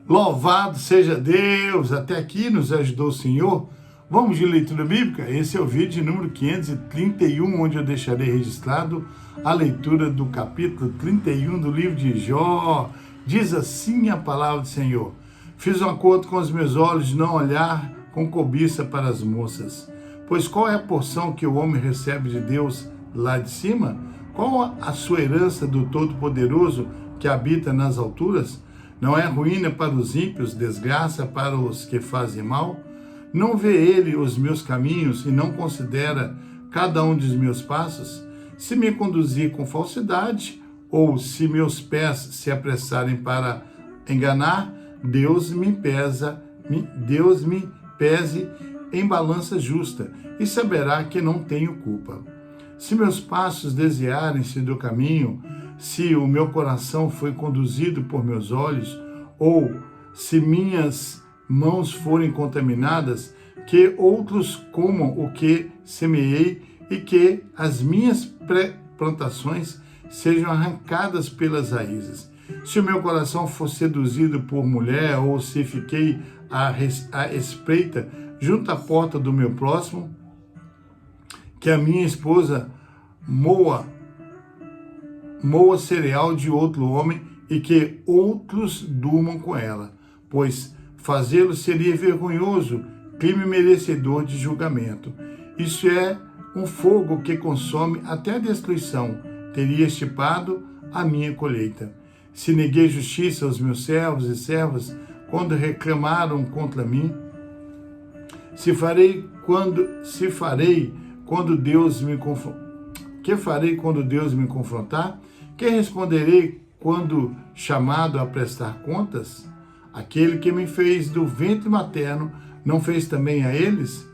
Louvado seja Deus! Até aqui nos ajudou o Senhor. Vamos de leitura bíblica? Esse é o vídeo número 531, onde eu deixarei registrado a leitura do capítulo 31 do livro de Jó. Diz assim a palavra do Senhor: fiz um acordo com os meus olhos de não olhar com cobiça para as moças. Pois qual é a porção que o homem recebe de Deus lá de cima? Qual a sua herança do Todo-Poderoso que habita nas alturas? Não é ruína para os ímpios, desgraça para os que fazem mal? Não vê ele os meus caminhos e não considera cada um dos meus passos? Se me conduzir com falsidade, ou se meus pés se apressarem para enganar, Deus me pese em balança justa e saberá que não tenho culpa. Se meus passos desviarem-se do caminho, se o meu coração foi conduzido por meus olhos, ou se minhas mãos forem contaminadas, que outros comam o que semeei e que as minhas plantações sejam arrancadas pelas raízes. Se o meu coração for seduzido por mulher, ou se fiquei à espreita junto à porta do meu próximo, que a minha esposa moa cereal de outro homem e que outros durmam com ela, pois fazê-lo seria vergonhoso, crime merecedor de julgamento. Isso é um fogo que consome até a destruição, teria estipado a minha colheita. Se neguei justiça aos meus servos e servas quando reclamaram contra mim, que farei quando Deus me confrontar? Que responderei quando chamado a prestar contas? Aquele que me fez do ventre materno não fez também a eles?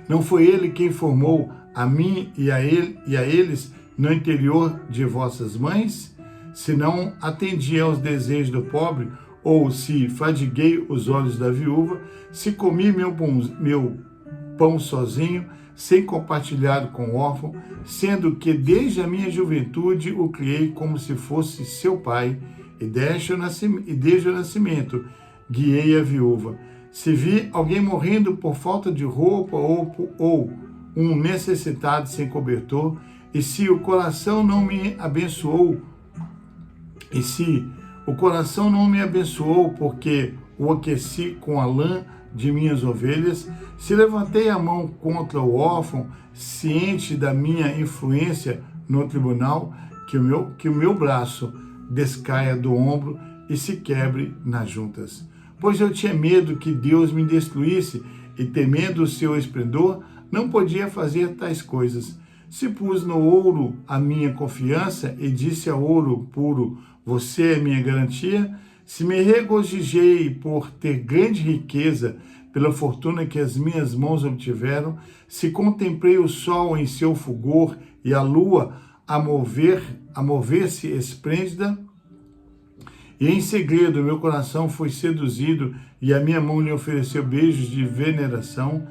Não foi ele quem formou a mim e a eles no interior de vossas mães? Se não atendi aos desejos do pobre, ou se fadiguei os olhos da viúva, se comi meu pão sozinho, sem compartilhar com o órfão, sendo que desde a minha juventude o criei como se fosse seu pai, e desde o nascimento guiei a viúva. Se vi alguém morrendo por falta de roupa, ou um necessitado sem cobertor, e se o coração não me abençoou, porque o aqueci com a lã de minhas ovelhas, se levantei a mão contra o órfão, ciente da minha influência no tribunal, que o meu braço descaia do ombro e se quebre nas juntas. Pois eu tinha medo que Deus me destruísse, e temendo o seu esplendor, não podia fazer tais coisas. Se pus no ouro a minha confiança e disse ao ouro puro: você é minha garantia. Se me regozijei por ter grande riqueza, pela fortuna que as minhas mãos obtiveram, se contemplei o sol em seu fulgor e a lua a mover-se esplêndida, e em segredo meu coração foi seduzido e a minha mão lhe ofereceu beijos de veneração,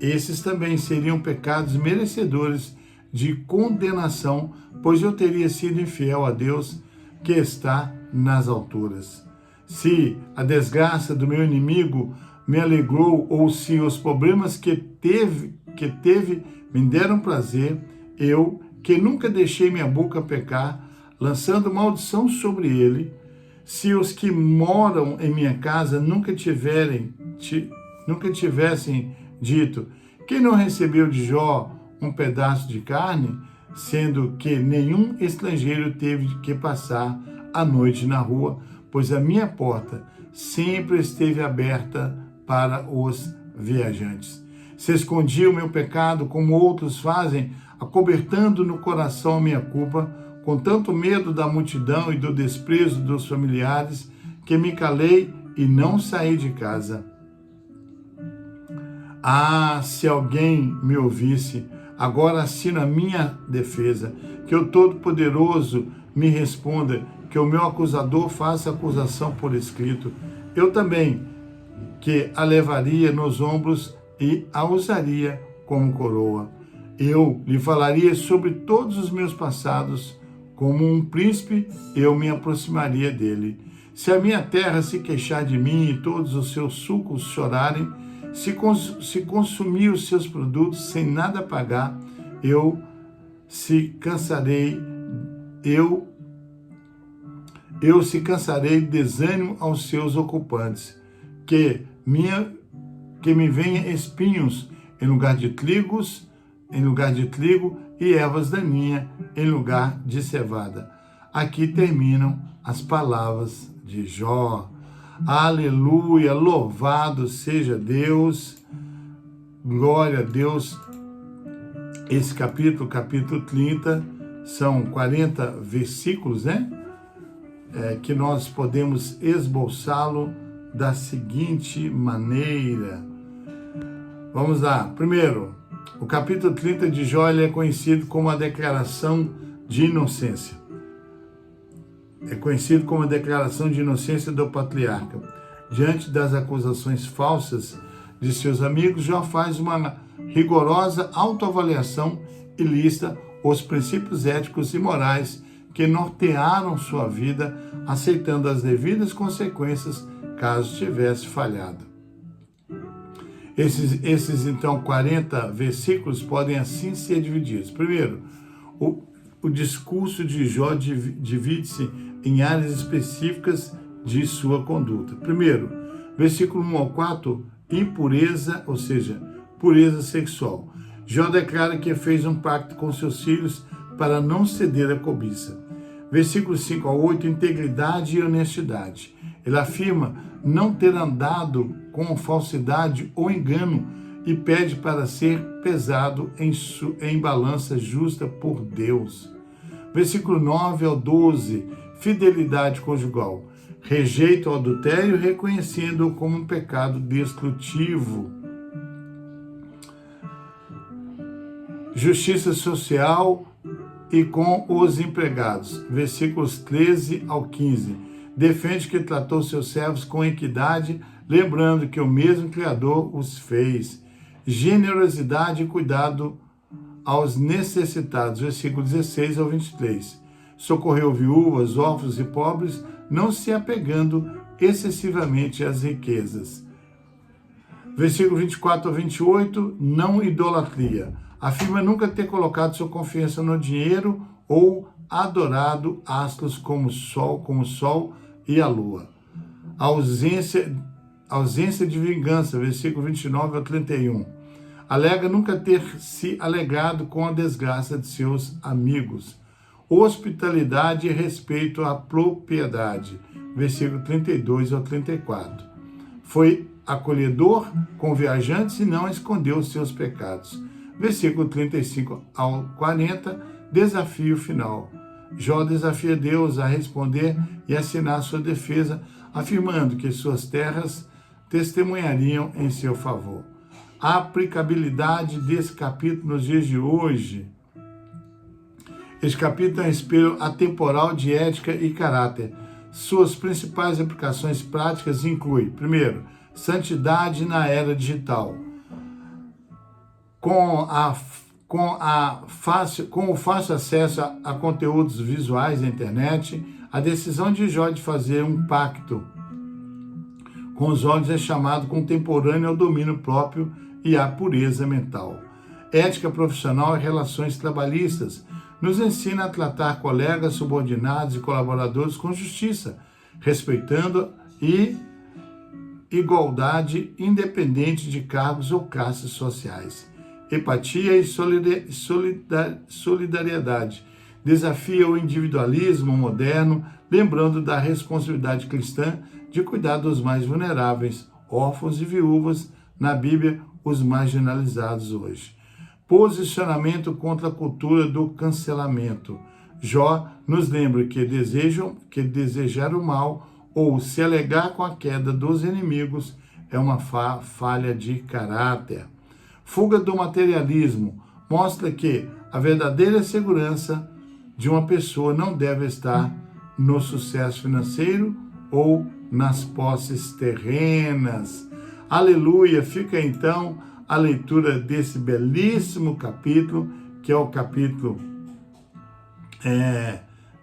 esses também seriam pecados merecedores de condenação, pois eu teria sido infiel a Deus que está nas alturas. Se a desgraça do meu inimigo me alegrou, ou se os problemas que teve me deram prazer, eu, que nunca deixei minha boca pecar, lançando maldição sobre ele, se os que moram em minha casa nunca tivessem dito: quem não recebeu de Jó um pedaço de carne, sendo que nenhum estrangeiro teve que passar a noite na rua, pois a minha porta sempre esteve aberta para os viajantes. Se escondi o meu pecado, como outros fazem, acobertando no coração a minha culpa, com tanto medo da multidão e do desprezo dos familiares, que me calei e não saí de casa. Ah, se alguém me ouvisse! Agora assino a minha defesa, que o Todo-Poderoso me responda, que o meu acusador faça acusação por escrito. Eu também, que a levaria nos ombros e a usaria como coroa. Eu lhe falaria sobre todos os meus passados, como um príncipe eu me aproximaria dele. Se a minha terra se queixar de mim e todos os seus sucos chorarem, se consumir os seus produtos sem nada pagar, eu se cansarei de desânimo aos seus ocupantes, que me venha espinhos em lugar de trigo e ervas daninhas em lugar de cevada. Aqui terminam as palavras de Jó. Aleluia, louvado seja Deus, glória a Deus. Esse capítulo 30, são 40 versículos, né? Que nós podemos esboçá-lo da seguinte maneira. Vamos lá. Primeiro, o capítulo 30 de Jó ele é conhecido como a declaração de inocência. É conhecido como a declaração de inocência do patriarca. Diante das acusações falsas de seus amigos, Jó faz uma rigorosa autoavaliação e lista os princípios éticos e morais que nortearam sua vida, aceitando as devidas consequências caso tivesse falhado. Esses então 40 versículos podem assim ser divididos. Primeiro, o discurso de Jó divide-se em áreas específicas de sua conduta. Primeiro, versículo 1 ao 4, impureza, ou seja, pureza sexual. Jó declara que fez um pacto com seus filhos para não ceder à cobiça. Versículos 5 ao 8, integridade e honestidade. Ele afirma não ter andado com falsidade ou engano e pede para ser pesado em balança justa por Deus. Versículo 9 ao 12, fidelidade conjugal. Rejeita o adultério, reconhecendo-o como um pecado destrutivo. Justiça social e com os empregados. Versículos 13 ao 15. Defende que tratou seus servos com equidade, lembrando que o mesmo Criador os fez. Generosidade e cuidado aos necessitados. Versículo 16 ao 23. Socorreu viúvas, órfãos e pobres, não se apegando excessivamente às riquezas. Versículo 24 ao 28, não idolatria. Afirma nunca ter colocado sua confiança no dinheiro ou adorado astros como o sol e a lua. Ausência de vingança, versículo 29 ao 31. Alega nunca ter se alegrado com a desgraça de seus amigos. Hospitalidade e respeito à propriedade, versículo 32 ao 34. Foi acolhedor com viajantes e não escondeu os seus pecados. Versículo 35 ao 40, desafio final. Jó desafia Deus a responder e assinar sua defesa, afirmando que suas terras testemunhariam em seu favor. A aplicabilidade desse capítulo nos dias de hoje. Este capítulo é um espelho atemporal de ética e caráter. Suas principais aplicações práticas incluem, primeiro, santidade na era digital. Com o fácil acesso a conteúdos visuais na internet, a decisão de Jó de fazer um pacto com os olhos é chamado contemporâneo ao domínio próprio e à pureza mental. Ética profissional e relações trabalhistas nos ensina a tratar colegas, subordinados e colaboradores com justiça, respeitando e igualdade independente de cargos ou classes sociais. Empatia e solidariedade. Desafia o individualismo moderno, lembrando da responsabilidade cristã de cuidar dos mais vulneráveis, órfãos e viúvas, na Bíblia, os marginalizados hoje. Posicionamento contra a cultura do cancelamento. Jó nos lembra que desejar o mal ou se alegar com a queda dos inimigos é uma falha de caráter. Fuga do materialismo mostra que a verdadeira segurança de uma pessoa não deve estar no sucesso financeiro ou nas posses terrenas. Aleluia! Fica então a leitura desse belíssimo capítulo, que é o capítulo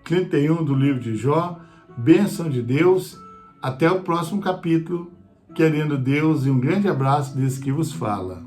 31 do livro de Jó. Bênção de Deus, Até o próximo capítulo, querendo Deus, e um grande abraço desse que vos fala.